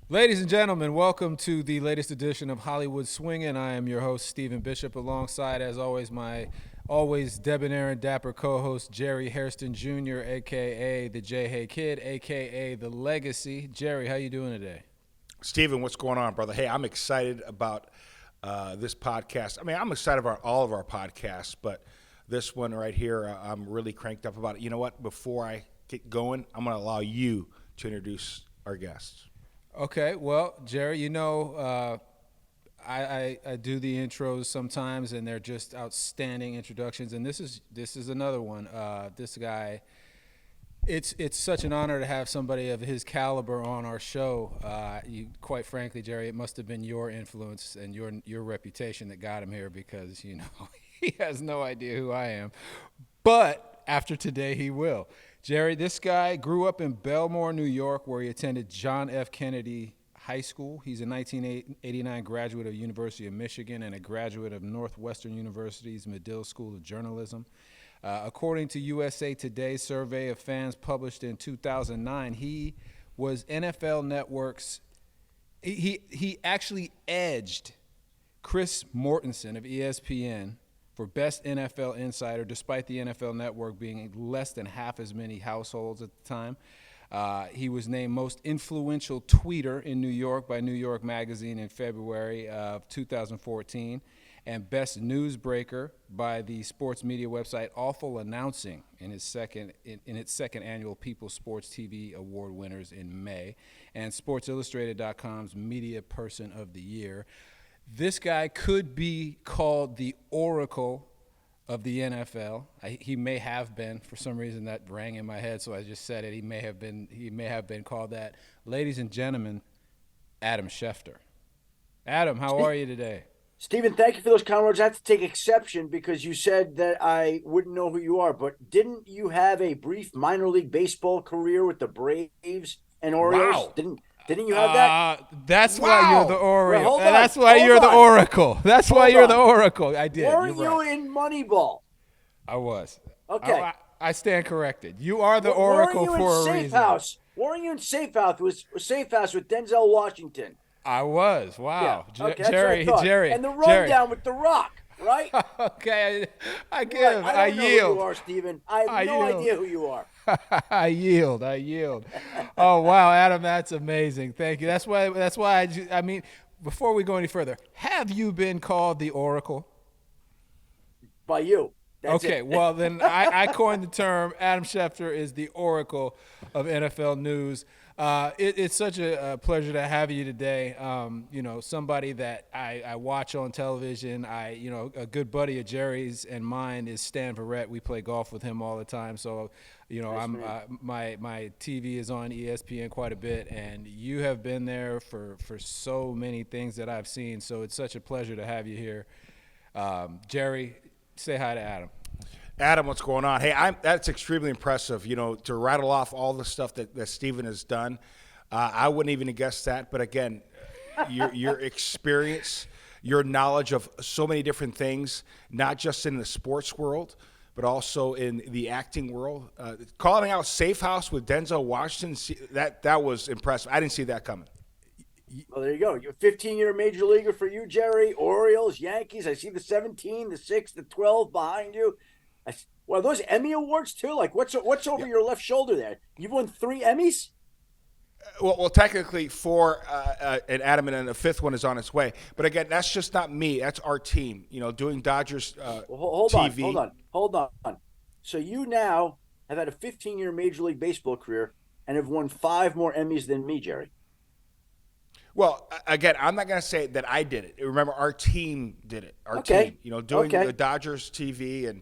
Ladies and gentlemen, welcome to the latest edition of Hollywood Swingin. I am your host, Stephen Bishop, alongside, as always, my always debonair and dapper co-host, Jerry Hairston Jr., a.k.a. the J. Hay Kid, a.k.a. the Legacy. Jerry, how you doing today? Steven, what's going on, brother? Hey, I'm excited about this podcast. I mean, I'm excited about all of our podcasts, but this one right here, I'm really cranked up about it. You know what? Before I get going, I'm going to allow you to introduce our guests. Okay, well, Jerry, I do the intros sometimes, and they're just outstanding introductions. And this is another one. This guy, it's such an honor to have somebody of his caliber on our show. Quite frankly, Jerry, it must have been your influence and your reputation that got him here, because he has no idea who I am, but after today he will. Jerry, this guy grew up in Belmore, New York, where he attended John F. Kennedy High School. He's a 1989 graduate of University of Michigan and a graduate of Northwestern University's Medill School of Journalism. According to USA Today's survey of fans published in 2009, he was NFL Network's. He actually edged Chris Mortensen of ESPN for Best NFL Insider, despite the NFL Network being less than half as many households at the time. He was named Most Influential Tweeter in New York by New York Magazine in February of 2014, and Best Newsbreaker by the sports media website Awful Announcing in its second annual People's Sports TV Award winners in May, and SportsIllustrated.com's Media Person of the Year. This guy could be called the Oracle of the NFL. He may have been. For some reason that rang in my head, so I just said it. He may have been called that. Ladies and gentlemen, Adam Schefter. Adam, how are you today? Stephen, thank you for those kind words. I have to take exception because you said that I wouldn't know who you are, but didn't you have a brief minor league baseball career with the Braves and Orioles? Wow. Didn't you have that? That's why you're the Oracle. Well, hold on. That's why Hold you're the on. Oracle. That's why Hold you're the on. Oracle. I did. Weren't You're you right. in Moneyball? I was. Okay. I stand corrected. You are the Weren't Oracle you for in a Safe reason. House? Weren't you in Safe House with Denzel Washington? I was. Wow. Yeah. Okay, that's what I Jerry. thought. Jerry. And the Jerry. rundown with The Rock, right? Okay. I give. Right. I I don't know yield. who you are, Stephen. I have I no yield. idea who you are. I yield. Oh wow, Adam, that's amazing. Thank you. That's why. I mean, before we go any further, have you been called the Oracle? By you. That's Okay, it. well then I coined the term. Adam Schefter is the Oracle of NFL news. It's such a pleasure to have you today. Somebody that I watch on television. A good buddy of Jerry's and mine is Stan Verrett. We play golf with him all the time. So, my TV is on ESPN quite a bit, and you have been there for so many things that I've seen. So it's such a pleasure to have you here. Jerry, say hi to Adam. Adam, what's going on? Hey, that's extremely impressive, to rattle off all the stuff that Steven has done. I wouldn't even have guessed that. But again, your experience, your knowledge of so many different things, not just in the sports world, but also in the acting world. Calling out Safe House with Denzel Washington, that was impressive. I didn't see that coming. Well, there you go. You're a 15-year major leaguer for you, Jerry. Orioles, Yankees. I see the 17, the 6, the 12 behind you. Well, those Emmy awards too. Like, what's over your left shoulder there? You've won 3 Emmys. Well, technically 4, and Adam, and then the 5th one is on its way. But again, that's just not me. That's our team. Doing Dodgers Hold TV. hold on. So you now have had a 15-year major league baseball career and have won 5 more Emmys than me, Jerry. Well, again, I'm not going to say that I did it. Remember, our team did it. Our Okay. team, doing Okay. the Dodgers TV, and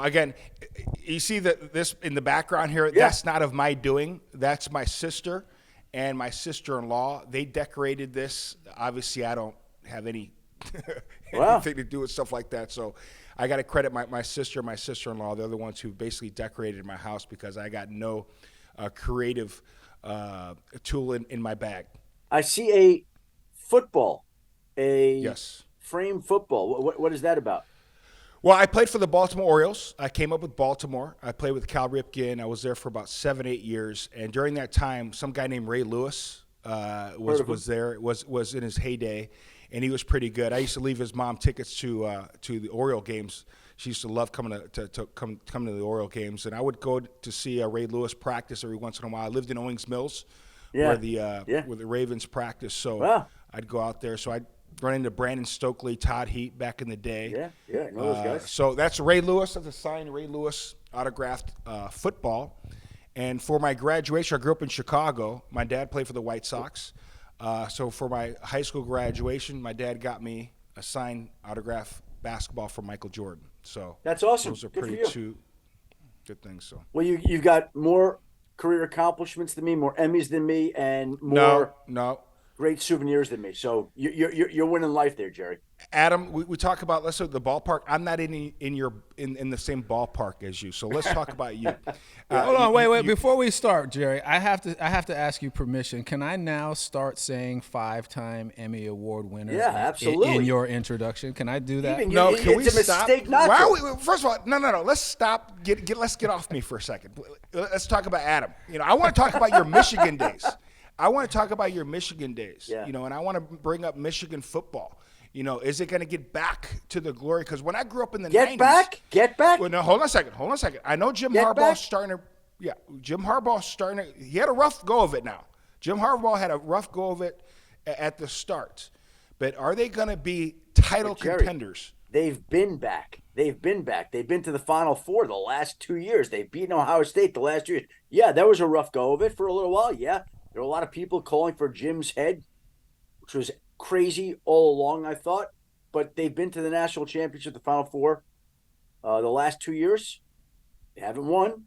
again, you see this in the background here. Yeah. That's not of my doing. That's my sister and my sister-in-law. They decorated this. Obviously, I don't have any Wow. anything to do with stuff like that. So I got to credit my sister and my sister-in-law. They're the ones who basically decorated my house because I got no creative tool in my bag. I see a football, a Yes. frame football. What is that about? Well, I played for the Baltimore Orioles. I came up with Baltimore. I played with Cal Ripken. I was there for about 7, 8 years. And during that time, some guy named Ray Lewis Heard of him. was there was in his heyday, and he was pretty good. I used to leave his mom tickets to the Oriole games. She used to love coming to come to the Oriole games, and I would go to see Ray Lewis practice every once in a while. I lived in Owings Mills, where the Ravens practice. So Wow. I'd go out there. So I'd run into Brandon Stokely, Todd Heat back in the day. Yeah, I know those guys. So that's Ray Lewis. That's a signed Ray Lewis autographed football. And for my graduation, I grew up in Chicago. My dad played for the White Sox. So for my high school graduation, my dad got me a signed autograph basketball from Michael Jordan. So That's awesome. those are Good for pretty you. two good things. So Well, you've got more career accomplishments than me, more Emmys than me, and more no. great souvenirs than me. So you're winning life there, Jerry. Adam, we talk about, let's say the ballpark. I'm not in the same ballpark as you, so let's talk about you. Hold on, wait. Before we start, Jerry, I have to ask you permission. Can I now start saying 5-time Emmy Award winner? Yeah, absolutely. In your introduction, can I do that? Even No, you- can we it's a stop? mistake not Why to. are we, first of all, no. Let's stop. Let's get off me for a second. Let's talk about Adam. I want to talk about your Michigan days. I want to talk about your Michigan days. Yeah. And I want to bring up Michigan football. Is it going to get back to the glory? Because when I grew up in the 90s. Get back. Well, no, hold on a second. I know Jim Get Harbaugh's back. starting to. Yeah, Jim Harbaugh's starting to. He had a rough go of it now. Jim Harbaugh had a rough go of it at the start. But are they going to be title Jerry, contenders? They've been back. They've been to the Final Four the last 2 years. They've beaten Ohio State the last 2 years. Yeah, that was a rough go of it for a little while. Yeah, there were a lot of people calling for Jim's head, which was crazy all along, I thought. But they've been to the national championship, the Final Four, the last 2 years. They haven't won,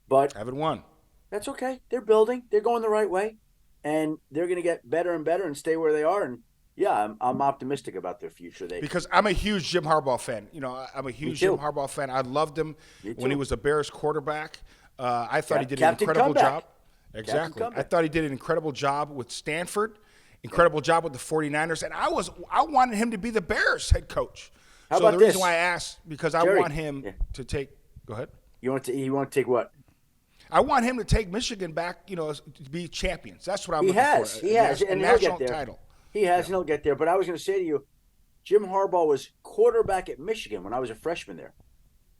but Haven't won. that's okay. They're building. They're going the right way, and they're going to get better and better and stay where they are. And yeah, I'm optimistic about their future. Because I'm a huge Jim Harbaugh fan. I'm a huge too. Jim Harbaugh fan. I loved him Me when he too. was a Bears quarterback. I thought he did Captain an incredible Comeback. job. Exactly. I Comeback. thought he did an incredible job with Stanford, incredible job with the 49ers, and I wanted him to be the Bears head coach. How So about the reason this? why I asked, because I Jerry, want him to take – go ahead. You want to take what? I want him to take Michigan back, to be champions. That's what I'm He looking has. for. He has. A And he'll national get there. title. He has, and he'll get there. But I was going to say to you, Jim Harbaugh was quarterback at Michigan when I was a freshman there.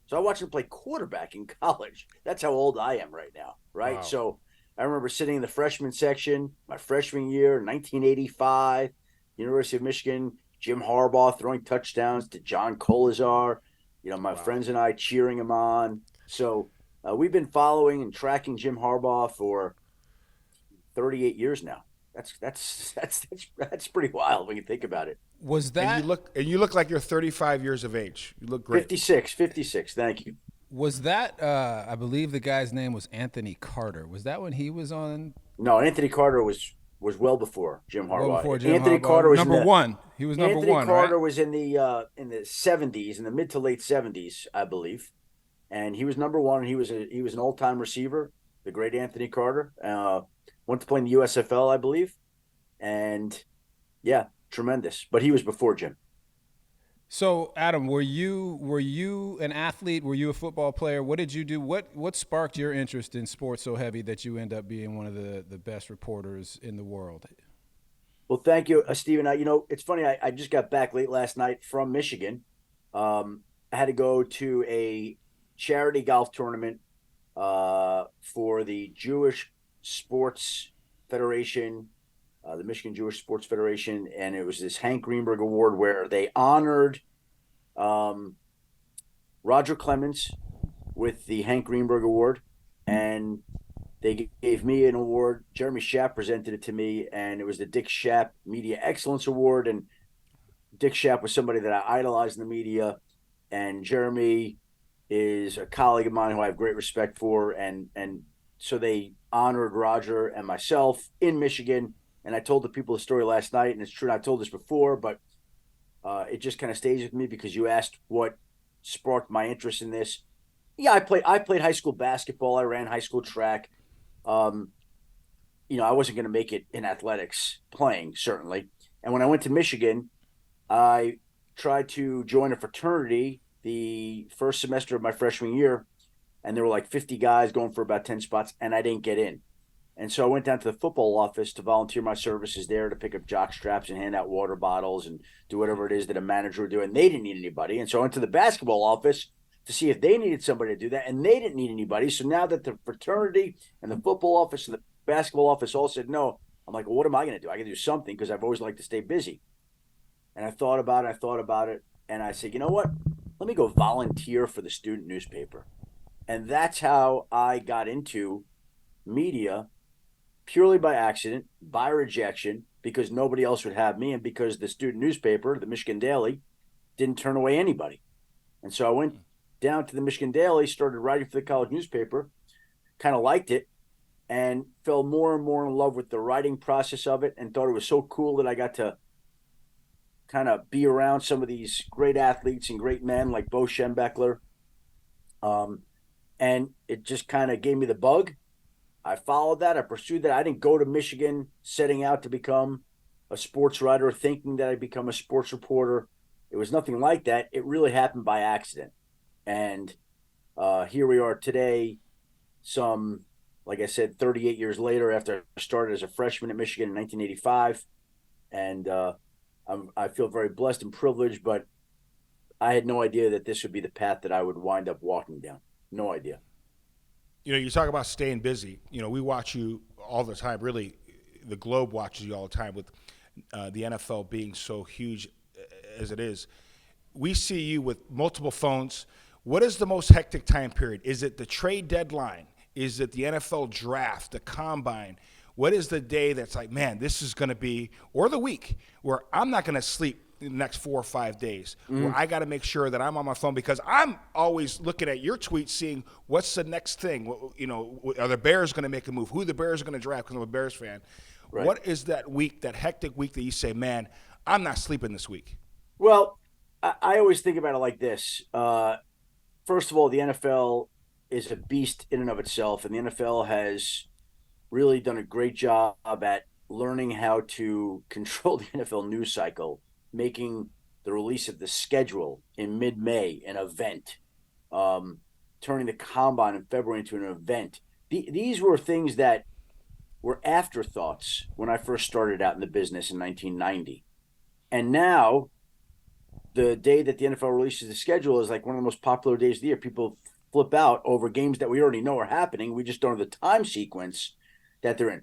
So I watched him play quarterback in college. That's how old I am right now, right? Wow. So I remember sitting in the freshman section my freshman year, 1985, University of Michigan, Jim Harbaugh throwing touchdowns to John Colazar, my friends and I cheering him on. So we've been following and tracking Jim Harbaugh for 38 years now. That's pretty wild when you think about it. Was that And you look like you're 35 years of age. You look great. 56. Thank you. was that? I believe the guy's name was Anthony Carter. Was that when he was on? No, Anthony Carter was well before Jim Harbaugh. Well before Jim Anthony Harbaugh. Carter was number in the, one. He was number Anthony one, Carter right? was in the 70s, in the mid to late 70s, I believe, and he was number one. He was an all-time receiver, the great Anthony Carter. Went to play in the USFL, I believe, and yeah, tremendous. But he was before Jim. So, Adam, were you an athlete? Were you a football player? What did you do? What sparked your interest in sports so heavy that you end up being one of the best reporters in the world? Well, thank you, Stephen. It's funny. I just got back late last night from Michigan. I had to go to a charity golf tournament for the Jewish Sports Federation, the Michigan Jewish Sports Federation, and it was this Hank Greenberg Award where they honored Roger Clemens with the Hank Greenberg Award, and they gave me an award. Jeremy Schaap presented it to me, and it was the Dick Schaap Media Excellence Award. And Dick Schaap was somebody that I idolized in the media, and Jeremy is a colleague of mine who I have great respect for. And so they honored Roger and myself in Michigan. And I told the people the story last night, and it's true, and I told this before, but it just kind of stays with me because you asked what sparked my interest in this. Yeah, I played high school basketball. I ran high school track. I wasn't going to make it in athletics playing, certainly. And when I went to Michigan, I tried to join a fraternity the first semester of my freshman year, and there were like 50 guys going for about 10 spots, and I didn't get in. And so I went down to the football office to volunteer my services there to pick up jock straps and hand out water bottles and do whatever it is that a manager would do. And they didn't need anybody. And so I went to the basketball office to see if they needed somebody to do that. And they didn't need anybody. So now that the fraternity and the football office and the basketball office all said no, I'm like, well, what am I going to do? I got to do something because I've always liked to stay busy. And I thought about it. And I said, you know what? Let me go volunteer for the student newspaper. And that's how I got into media, purely by accident, by rejection, because nobody else would have me, and because the student newspaper, the Michigan Daily, didn't turn away anybody. And so I went down to the Michigan Daily, started writing for the college newspaper, kind of liked it, and fell more and more in love with the writing process of it, and thought it was so cool that I got to kind of be around some of these great athletes and great men like Bo Schembechler. And it just kind of gave me the bug. I followed that. I pursued that. I didn't go to Michigan setting out to become a sports writer, thinking that I'd become a sports reporter. It was nothing like that. It really happened by accident. And here we are today, like I said, 38 years later, after I started as a freshman at Michigan in 1985. And I feel very blessed and privileged, but I had no idea that this would be the path that I would wind up walking down. No idea. You talk about staying busy. We watch you all the time. Really, the globe watches you all the time with the NFL being so huge as it is. We see you with multiple phones. What is the most hectic time period? Is it the trade deadline? Is it the NFL draft, the combine? What is the day that's like, man, this is going to be, or the week where I'm not going to sleep in the next 4 or 5 days, where I got to make sure that I'm on my phone because I'm always looking at your tweets, seeing what's the next thing. Are the Bears going to make a move? Who the Bears are going to draft? Because I'm a Bears fan. Right. What is that week, that hectic week that you say, man, I'm not sleeping this week? Well, I always think about it like this. First of all, the NFL is a beast in and of itself, and the NFL has really done a great job at learning how to control the NFL news cycle, making the release of the schedule in mid-May an event, turning the combine in February into an event. These were things that were afterthoughts when I first started out in the business in 1990. And now, the day that the NFL releases the schedule is like one of the most popular days of the year. People flip out over games that we already know are happening. We just don't know the time sequence that they're in.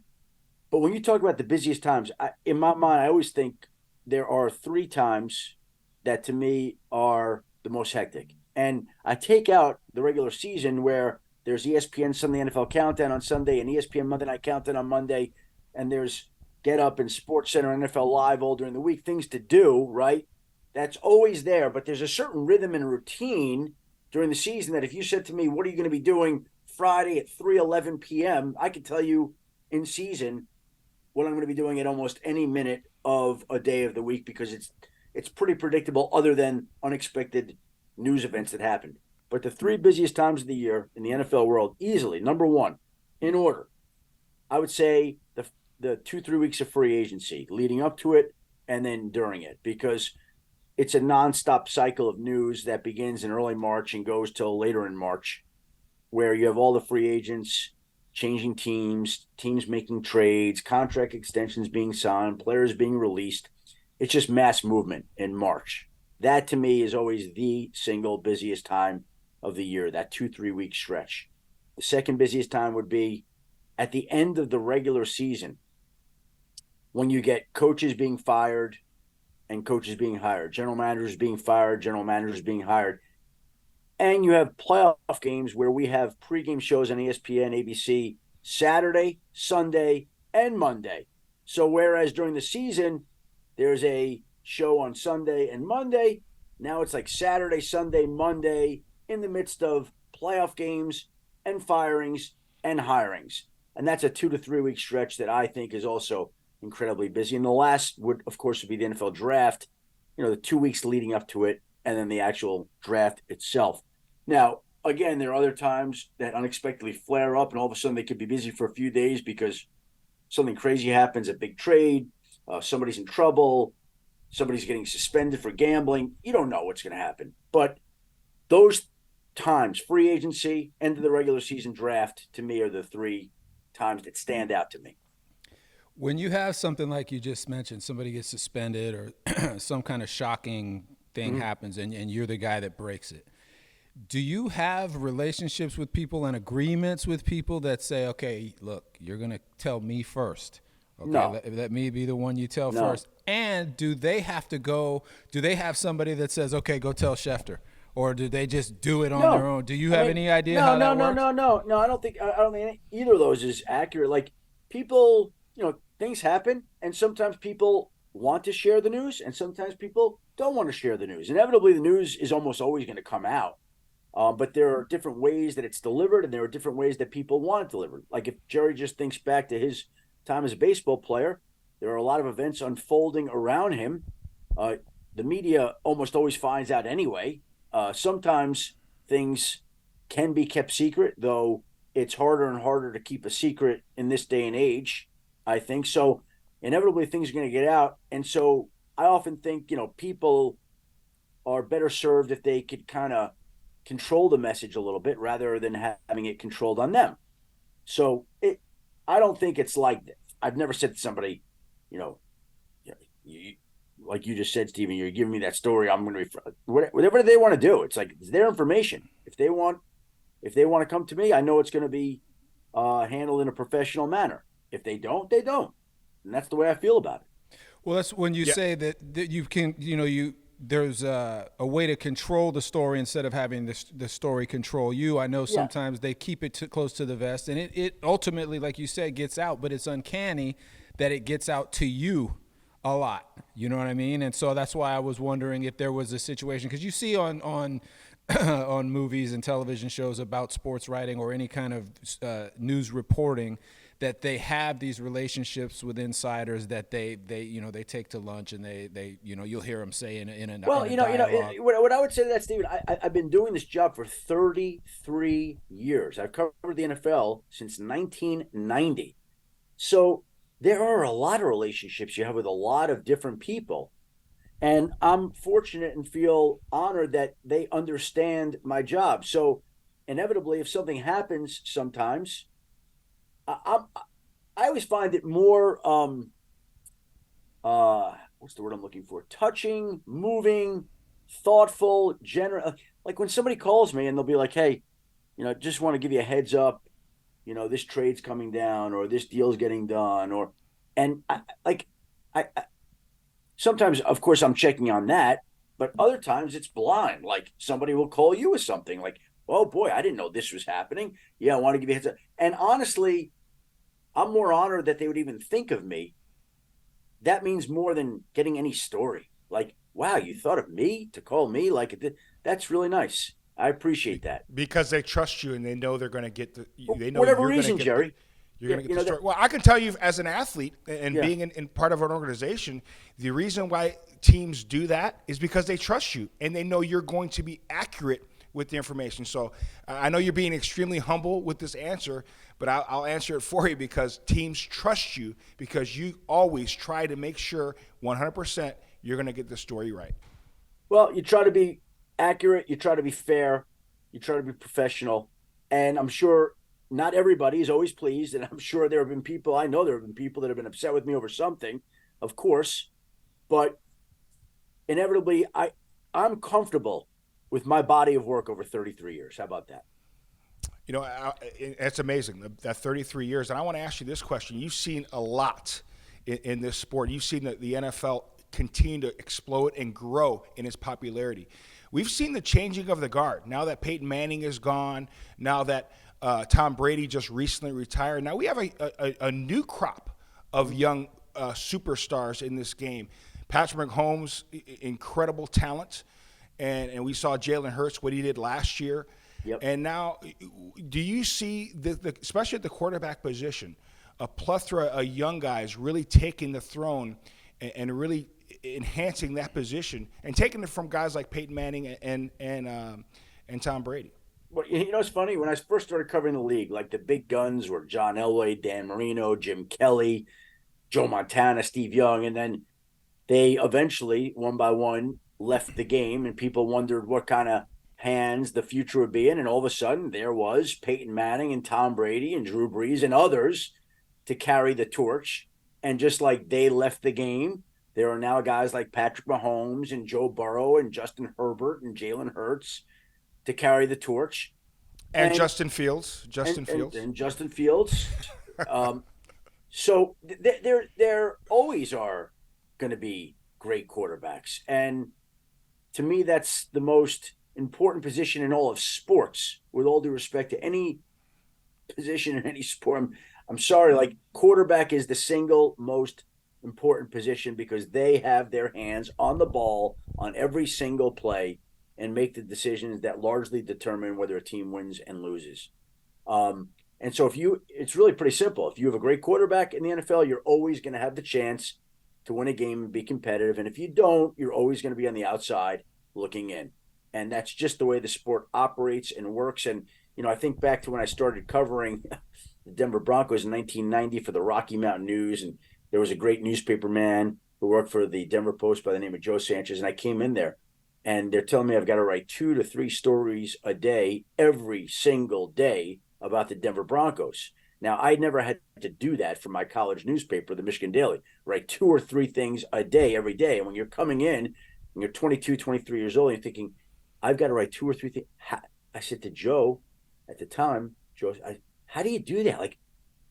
But when you talk about the busiest times, in my mind, I always think there are 3 times that to me are the most hectic. And I take out the regular season where there's ESPN Sunday NFL Countdown on Sunday and ESPN Monday Night Countdown on Monday, and there's Get Up and Sports Center NFL Live all during the week, things to do, right? That's always there, but there's a certain rhythm and routine during the season that if you said to me, what are you going to be doing Friday at 3:11 p.m., I could tell you in season what I'm going to be doing at almost any minute of a day of the week because it's pretty predictable other than unexpected news events that happened. But the 3 busiest times of the year in the NFL world, easily, number 1, in order, I would say the 2-3 weeks of free agency leading up to it and then during it, because it's a nonstop cycle of news that begins in early March and goes till later in March, where you have all the free agents changing teams making trades, contract extensions being signed, players being released. It's just mass movement in March. That to me is always the single busiest time of the year, that 2-3 week stretch. The second busiest time would be at the end of the regular season, when you get coaches being fired and coaches being hired, general managers being fired, general managers being hired. And you have playoff games where we have pregame shows on ESPN, ABC, Saturday, Sunday, and Monday. So whereas during the season, there's a show on Sunday and Monday, now it's like Saturday, Sunday, Monday, in the midst of playoff games and firings and hirings. And that's a 2 to 3 week stretch that I think is also incredibly busy. And the last would, of course, be the NFL draft, the 2 weeks leading up to it, and then the actual draft itself. Now, again, there are other times that unexpectedly flare up, and all of a sudden they could be busy for a few days because something crazy happens, a big trade, somebody's in trouble, somebody's getting suspended for gambling. You don't know what's going to happen. But those times, free agency, end of the regular season draft, to me are the 3 times that stand out to me. When you have something like you just mentioned, somebody gets suspended or some kind of shocking thing happens and you're the guy that breaks it. Do you have relationships with people and agreements with people that say, okay, look, you're going to tell me first? Okay, No. let me be the one you tell No. first. And do they have somebody that says, okay, go tell Schefter? Or do they just do it on their own? Do you have any idea how that works? No. I don't think either of those is accurate. Like people, things happen, and sometimes people want to share the news, and sometimes people don't want to share the news. Inevitably, the news is almost always going to come out. But there are different ways that it's delivered, and there are different ways that people want it delivered. Like if Jerry just thinks back to his time as a baseball player, there are a lot of events unfolding around him. The media almost always finds out anyway. Sometimes things can be kept secret, though it's harder and harder to keep a secret in this day and age, I think. So inevitably things are going to get out. And so I often think, people are better served if they could kind of control the message a little bit rather than having it controlled on them. So I don't think it's like that. I've never said to somebody, like you just said, Stephen, you're giving me that story. I'm going to be whatever they want to do. It's like it's their information. If they want to come to me, I know it's going to be handled in a professional manner. If they don't, they don't, and that's the way I feel about it. Well, that's when you say that you can, there's a way to control the story instead of having the story control you. I know sometimes they keep it close to the vest, and it ultimately, like you said, gets out, but it's uncanny that it gets out to you a lot. You know what I mean? And so that's why I was wondering if there was a situation, because you see on on movies and television shows about sports writing or any kind of news reporting, that they have these relationships with insiders that they take to lunch, and they you'll hear them say in a dialogue. What I would say to that, Stephen, I've been doing this job for 33 years. I've covered the NFL since 1990. So there are a lot of relationships you have with a lot of different people. And I'm fortunate and feel honored that they understand my job. So inevitably, if something happens sometimes, I always find it more what's the word I'm looking for? Touching, moving, thoughtful, general. Like when somebody calls me and they'll be like, "Hey, just want to give you a heads up. This trade's coming down, or this deal's getting done, and I sometimes, of course, I'm checking on that, but other times it's blind. Like somebody will call you with something like, "Oh boy, I didn't know this was happening. Yeah, I want to give you a heads up." And honestly, I'm more honored that they would even think of me. That means more than getting any story. Like, wow, you thought of me to call me? That's really nice. I appreciate that. Because they trust you and they know they're going to get they know whatever you're reason, gonna get Jerry. You're going to get the story. Well, I can tell you as an athlete and being in part of an organization, the reason why teams do that is because they trust you and they know you're going to be accurate with the information. So I know you're being extremely humble with this answer, but I'll answer it for you because teams trust you because you always try to make sure 100% you're going to get the story right. Well, you try to be accurate, you try to be fair, you try to be professional, and I'm sure not everybody is always pleased, and I'm sure there have been people that have been upset with me over something, of course, but inevitably I'm comfortable with my body of work over 33 years. How about that? It's amazing, that 33 years. And I want to ask you this question. You've seen a lot in this sport. You've seen the NFL continue to explode and grow in its popularity. We've seen the changing of the guard. Now that Peyton Manning is gone, now that Tom Brady just recently retired, now we have a new crop of young superstars in this game. Patrick Mahomes, incredible talent. And we saw Jalen Hurts, what he did last year. Yep. And now, do you see, especially at the quarterback position, a plethora of young guys really taking the throne and really enhancing that position and taking it from guys like Peyton Manning and Tom Brady? Well, it's funny. When I first started covering the league, like the big guns were John Elway, Dan Marino, Jim Kelly, Joe Montana, Steve Young, and then they eventually, one by one, left the game, and people wondered what kind of hands the future would be in. And all of a sudden, there was Peyton Manning and Tom Brady and Drew Brees and others to carry the torch. And just like they left the game, there are now guys like Patrick Mahomes and Joe Burrow and Justin Herbert and Jalen Hurts to carry the torch. And Justin Fields. And Justin Fields. So there always are going to be great quarterbacks. And to me, that's the most important position in all of sports, with all due respect to any position in any sport. I'm sorry, like, quarterback is the single most important position because they have their hands on the ball on every single play and make the decisions that largely determine whether a team wins and loses. And so it's really pretty simple. If you have a great quarterback in the NFL, you're always going to have the chance to win a game and be competitive. And if you don't, you're always going to be on the outside looking in. And that's just the way the sport operates and works. And, I think back to when I started covering the Denver Broncos in 1990 for the Rocky Mountain News. And there was a great newspaper man who worked for the Denver Post by the name of Joe Sanchez. And I came in there and they're telling me I've got to write 2 to 3 stories a day, every single day, about the Denver Broncos. Now, I never had to do that for my college newspaper, the Michigan Daily, write 2 or 3 things a day, every day. And when you're coming in and you're 22, 23 years old, and you're thinking, I've got to write 2 or 3 things. I said to Joe at the time, Joe, how do you do that? Like,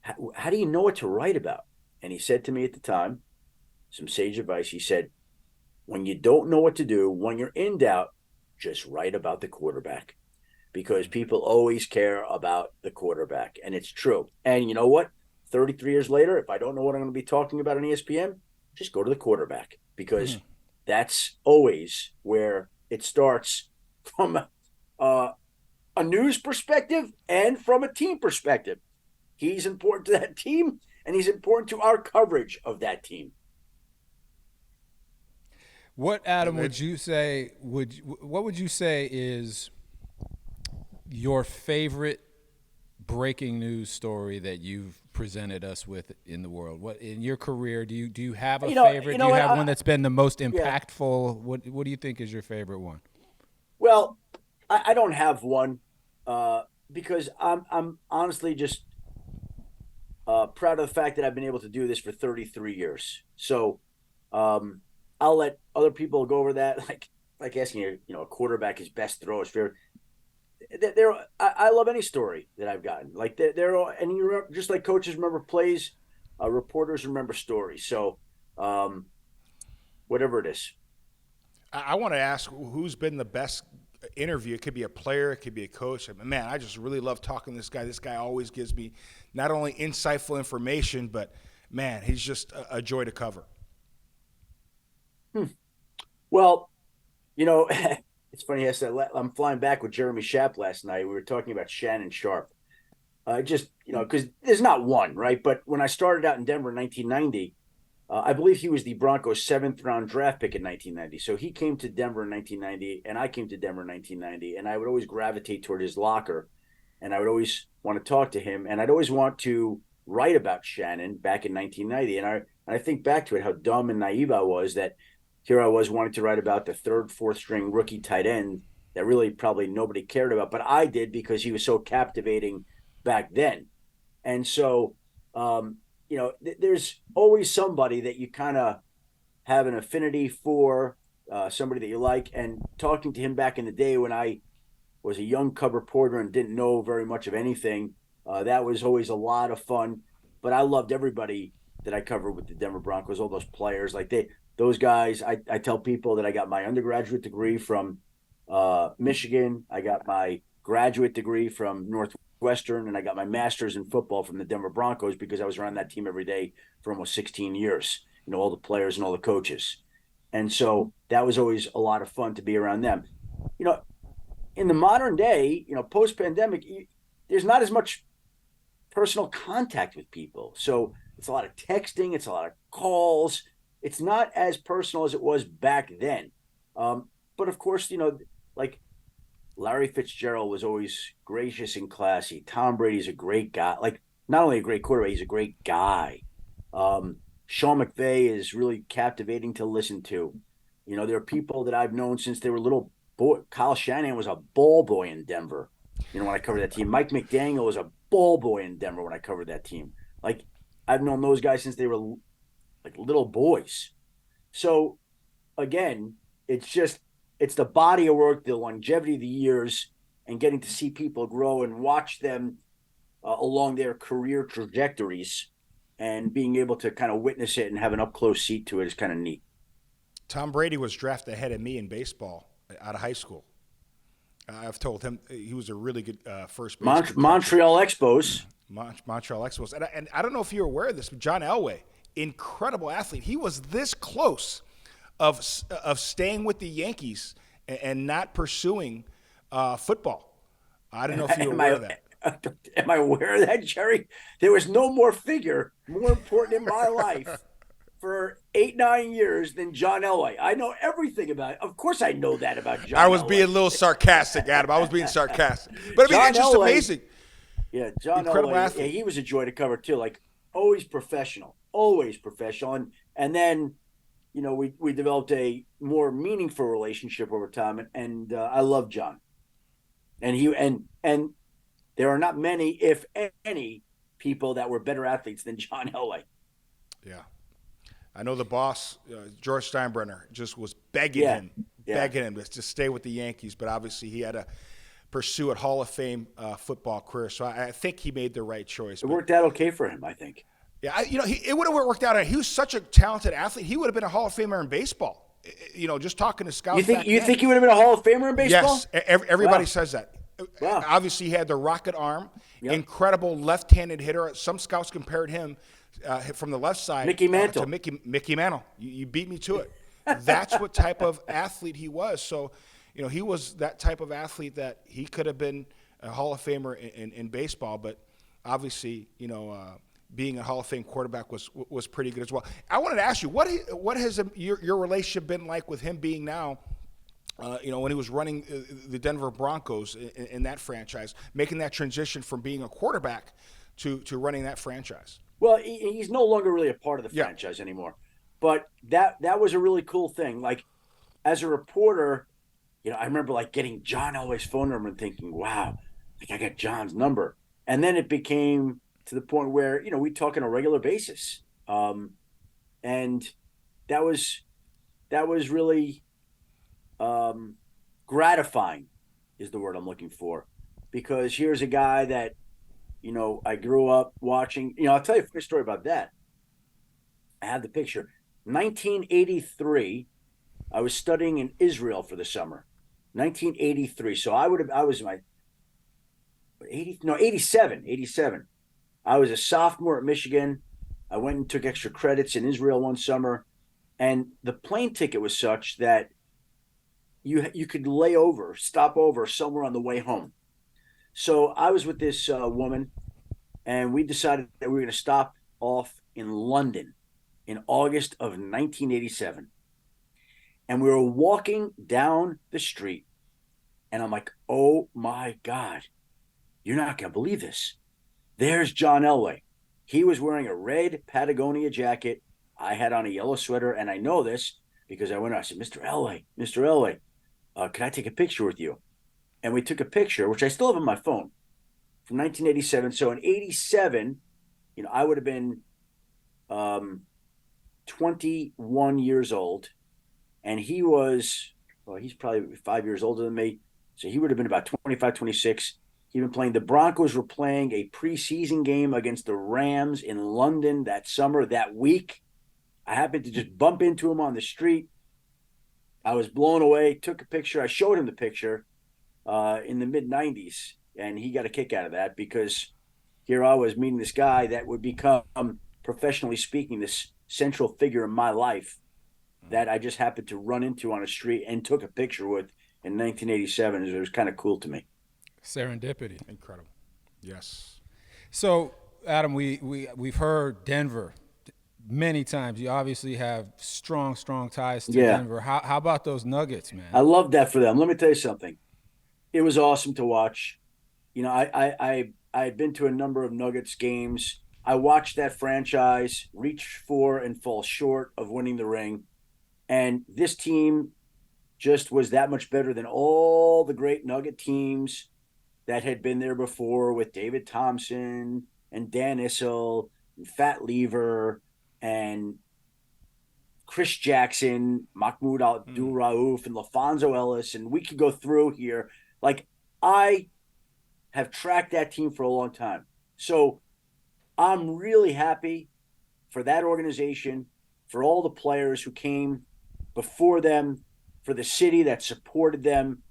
how do you know what to write about? And he said to me at the time, some sage advice. He said, when you don't know what to do, when you're in doubt, just write about the quarterback, because people always care about the quarterback. And it's true. And you know what? 33 years later, if I don't know what I'm going to be talking about on ESPN, just go to the quarterback, because that's always where it starts, from a news perspective and from a team perspective. He's important to that team, and he's important to our coverage of that team. What, Adam, would you say? What would you say is your favorite breaking news story that you've presented us with in the world? What, in your career, do you have a favorite? Do you have one that's been the most impactful? Yeah. What do you think is your favorite one? Well, I don't have one because I'm honestly just proud of the fact that I've been able to do this for 33 years. So I'll let other people go over that, like asking a quarterback his best throw, his favorite. I love any story that I've gotten. Like they're all, and you remember, just like coaches remember plays, reporters remember stories. So whatever it is. I want to ask, who's been the best interview? It could be a player, it could be a coach. Man, I just really love talking to this guy. This guy always gives me not only insightful information, but man, he's just a joy to cover. Well, it's funny. I'm flying back with Jeremy Schaap last night. We were talking about Shannon Sharp. Because there's not one, right? But when I started out in Denver in 1990, I believe he was the Broncos' 7th round draft pick in 1990. So he came to Denver in 1990, and I came to Denver in 1990, and I would always gravitate toward his locker, and I would always want to talk to him, and I'd always want to write about Shannon back in 1990. And I think back to it, how dumb and naive I was, that here I was wanting to write about the 3rd, 4th string rookie tight end that really probably nobody cared about, but I did because he was so captivating back then. And so, there's always somebody that you kind of have an affinity for, somebody that you like. And talking to him back in the day when I was a young cub reporter and didn't know very much of anything, that was always a lot of fun. But I loved everybody that I covered with the Denver Broncos, all those players. Those guys, I tell people that I got my undergraduate degree from Michigan. I got my graduate degree from Northwestern, and I got my master's in football from the Denver Broncos because I was around that team every day for almost 16 years, all the players and all the coaches. And so that was always a lot of fun to be around them. In the modern day, post-pandemic, there's not as much personal contact with people. So it's a lot of texting, it's a lot of calls. It's not as personal as it was back then. But of course, like Larry Fitzgerald was always gracious and classy. Tom Brady's a great guy. Like, not only a great quarterback, he's a great guy. Sean McVay is really captivating to listen to. There are people that I've known since they were little boy, Kyle Shanahan was a ball boy in Denver. When I covered that team, Mike McDaniel was a ball boy in Denver when I covered that team. Like I've known those guys since they were like little boys. So again, it's the body of work, the longevity of the years, and getting to see people grow and watch them along their career trajectories, and being able to kind of witness it and have an up close seat to it is kind of neat. Tom Brady was drafted ahead of me in baseball out of high school. I've told him he was a really good first baseman. Montreal Expos. Montreal Expos. And I don't know if you're aware of this, but John Elway, incredible athlete. He was this close of staying with the Yankees and not pursuing football. I don't know if you're aware of that. Am I aware of that, Jerry? There was no more figure more important in my life for 8-9 years than John Elway. I know everything about it. Of course I know that about John I was Elway. being a little sarcastic, Adam. I was being sarcastic. But I mean, John it's just Elway, amazing. Yeah, John Incredible Elway, athlete. yeah, he was a joy to cover too. Like always professional. And then, we developed a more meaningful relationship over time, and I love John. And there are not many, if any, people that were better athletes than John Elway. Yeah. I know the boss, George Steinbrenner, just was begging him to stay with the Yankees, but obviously he had to pursue a Hall of Fame football career. So I think he made the right choice. It worked out okay for him, I think. Yeah, it would have worked out. He was such a talented athlete. He would have been a Hall of Famer in baseball. Just talking to scouts. You think he would have been a Hall of Famer in baseball? Yes, everybody says that. Wow. Obviously, he had the rocket arm, incredible left-handed hitter. Some scouts compared him from the left side Mickey Mantle. to Mickey Mantle. You beat me to it. That's what type of athlete he was. So, he was that type of athlete that he could have been a Hall of Famer in baseball. But obviously, being a Hall of Fame quarterback was pretty good as well. I wanted to ask you, what has your relationship been like with him being now? When he was running the Denver Broncos in that franchise, making that transition from being a quarterback to running that franchise. Well, he's no longer really a part of the franchise anymore. But that was a really cool thing. Like, as a reporter, I remember like getting John Elway's phone number and thinking, wow, like I got John's number. And then it became to the point where, we talk on a regular basis. And that was really gratifying is the word I'm looking for, because here's a guy that, I grew up watching. I'll tell you a funny story about that. I have the picture. 1983, I was studying in Israel for the summer. 1983. So I was my 87. I was a sophomore at Michigan. I went and took extra credits in Israel one summer, and the plane ticket was such that you could stop over somewhere on the way home. So I was with this woman, and we decided that we were going to stop off in London in August of 1987. And we were walking down the street, and I'm like, oh my God, you're not going to believe this. There's John Elway. He was wearing a red Patagonia jacket. I had on a yellow sweater, and I know this because I went out. I said, Mr. Elway, can I take a picture with you? And we took a picture, which I still have on my phone, from 1987. So in 87, I would have been 21 years old, and he's probably 5 years older than me. So he would have been about 25, 26. He'd been playing. The Broncos were playing a preseason game against the Rams in London that summer, that week. I happened to just bump into him on the street. I was blown away, took a picture. I showed him the picture in the mid-90s, and he got a kick out of that because here I was meeting this guy that would become, professionally speaking, this central figure in my life that I just happened to run into on a street and took a picture with in 1987. It was kind of cool to me. Serendipity. Incredible. Yes. So, Adam, we've heard Denver many times. You obviously have strong ties to Denver. How about those Nuggets, man? I love that for them. Let me tell you something. It was awesome to watch. I had been to a number of Nuggets games. I watched that franchise reach for and fall short of winning the ring. And this team just was that much better than all the great Nugget teams that had been there before with David Thompson and Dan Issel and Fat Lever and Chris Jackson, Mahmoud Abdul Rauf, and LaFonso Ellis. And we could go through here. Like, I have tracked that team for a long time. So I'm really happy for that organization, for all the players who came before them, for the city that supported them,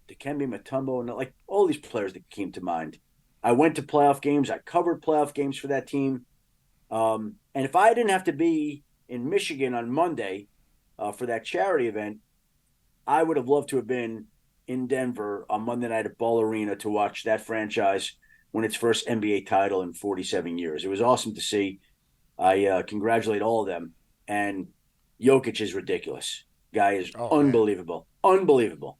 Dikembe Mutombo, and like all these players that came to mind. I went to playoff games. I covered playoff games for that team. And if I didn't have to be in Michigan on Monday for that charity event, I would have loved to have been in Denver on Monday night at Ball Arena to watch that franchise win its first NBA title in 47 years. It was awesome to see. I congratulate all of them. And Jokic is ridiculous. Guy is unbelievable. Man. Unbelievable.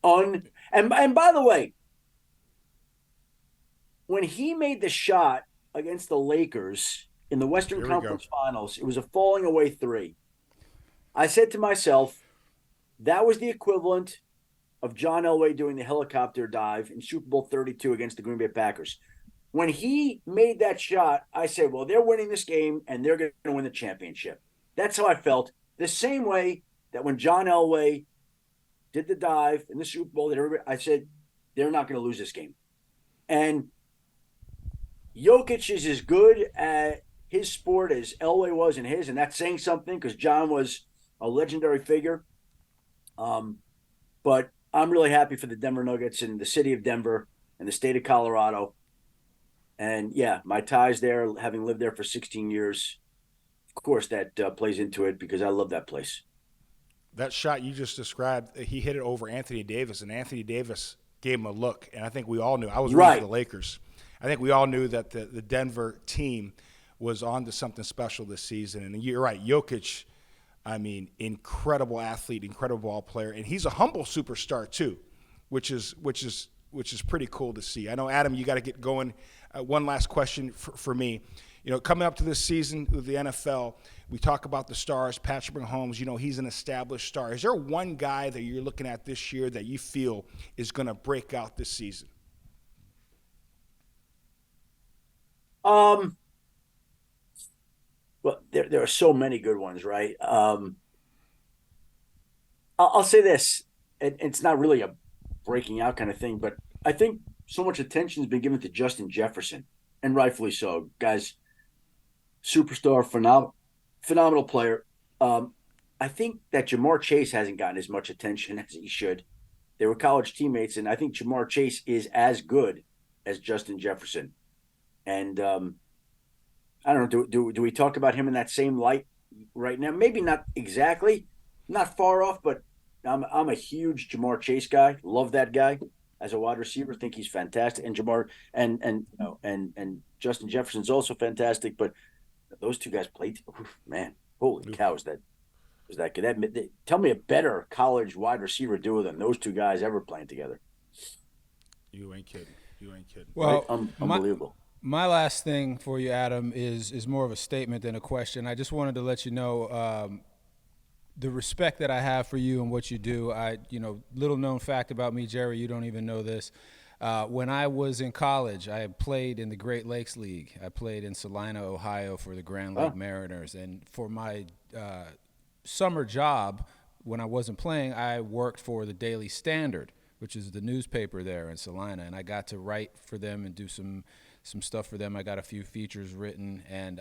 And by the way, when he made the shot against the Lakers in the Western Conference Finals, it was a falling away three. I said to myself, that was the equivalent of John Elway doing the helicopter dive in Super Bowl 32 against the Green Bay Packers. When he made that shot, I said, well, they're winning this game and they're going to win the championship. That's how I felt. The same way that when John Elway did the dive in the Super Bowl, I said, they're not going to lose this game. And Jokic is as good at his sport as Elway was in his, and that's saying something because John was a legendary figure. But I'm really happy for the Denver Nuggets and the city of Denver and the state of Colorado. And yeah, my ties there, having lived there for 16 years, of course, that plays into it because I love that place. That shot you just described, he hit it over Anthony Davis, and Anthony Davis gave him a look. And I think we all knew. I was rooting for the Lakers. I think we all knew that the Denver team was on to something special this season. And you're right, Jokic, I mean, incredible athlete, incredible ball player, and he's a humble superstar too, which is pretty cool to see. I know, Adam, you got to get going. One last question for me. You know, coming up to this season with the NFL, we talk about the stars. Patrick Mahomes, you know, he's an established star. Is there one guy that you're looking at this year that you feel is going to break out this season? Well, there are so many good ones, right? I'll say this, and it's not really a breaking out kind of thing, but I think so much attention has been given to Justin Jefferson, and rightfully so. Guys, superstar, phenomenal player. I think that Jamar Chase hasn't gotten as much attention as he should. They were college teammates, and I think Jamar Chase is as good as Justin Jefferson. And I don't know, do we talk about him in that same light right now? Maybe not exactly, not far off, but I'm a huge Jamar Chase guy. Love that guy as a wide receiver. Think he's fantastic. And Jamar and Justin Jefferson's also fantastic. But those two guys played. Man, holy cow, was that good? Tell me a better college wide receiver duo than those two guys ever playing together. You ain't kidding. Well, right? Unbelievable. My last thing for you, Adam, is more of a statement than a question. I just wanted to let you know the respect that I have for you and what you do. Little known fact about me, Jerry, you don't even know this. When I was in college, I played in the Great Lakes League. I played in Salina, Ohio for the Grand Lake Mariners. And for my summer job, when I wasn't playing, I worked for the Daily Standard, which is the newspaper there in Salina. And I got to write for them and do some stuff for them. I got a few features written. And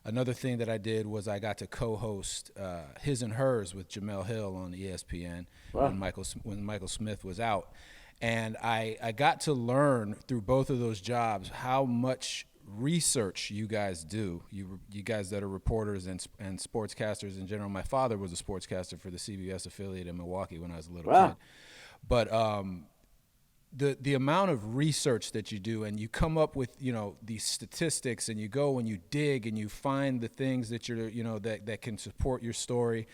another thing that I did was I got to co-host His and Hers with Jamel Hill on ESPN when Michael Smith was out. And I got to learn through both of those jobs how much research you guys do. You guys that are reporters and sportscasters in general. My father was a sportscaster for the CBS affiliate in Milwaukee when I was a little kid. But the amount of research that you do, and you come up with, these statistics, and you go and you dig and you find the things that that can support your story.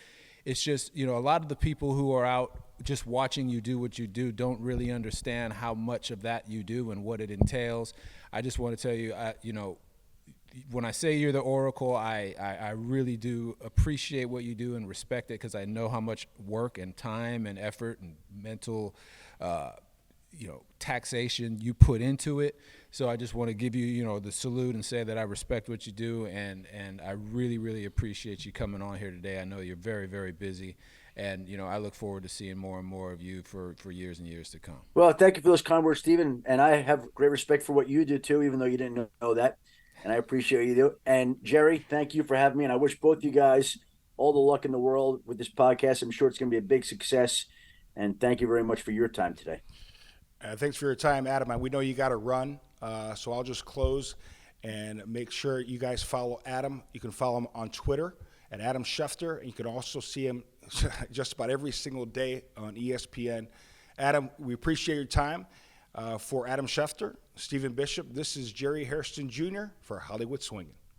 It's just, a lot of the people who are out just watching you do what you do don't really understand how much of that you do and what it entails. I just want to tell you, when I say you're the Oracle, I really do appreciate what you do and respect it, because I know how much work and time and effort and mental, taxation you put into it. So I just want to give you, the salute and say that I respect what you do, and I really, really appreciate you coming on here today. I know you're very, very busy, and, I look forward to seeing more and more of you for years and years to come. Well, thank you for those kind words, Stephen. And I have great respect for what you do too, even though you didn't know that. And I appreciate you do. And Jerry, thank you for having me. And I wish both you guys all the luck in the world with this podcast. I'm sure it's going to be a big success. And thank you very much for your time today. Thanks for your time, Adam. And we know you got to run, so I'll just close and make sure you guys follow Adam. You can follow him on Twitter at Adam Schefter, and you can also see him just about every single day on ESPN. Adam, we appreciate your time. For Adam Schefter, Stephen Bishop, this is Jerry Hairston Jr. for Hollywood Swingin'.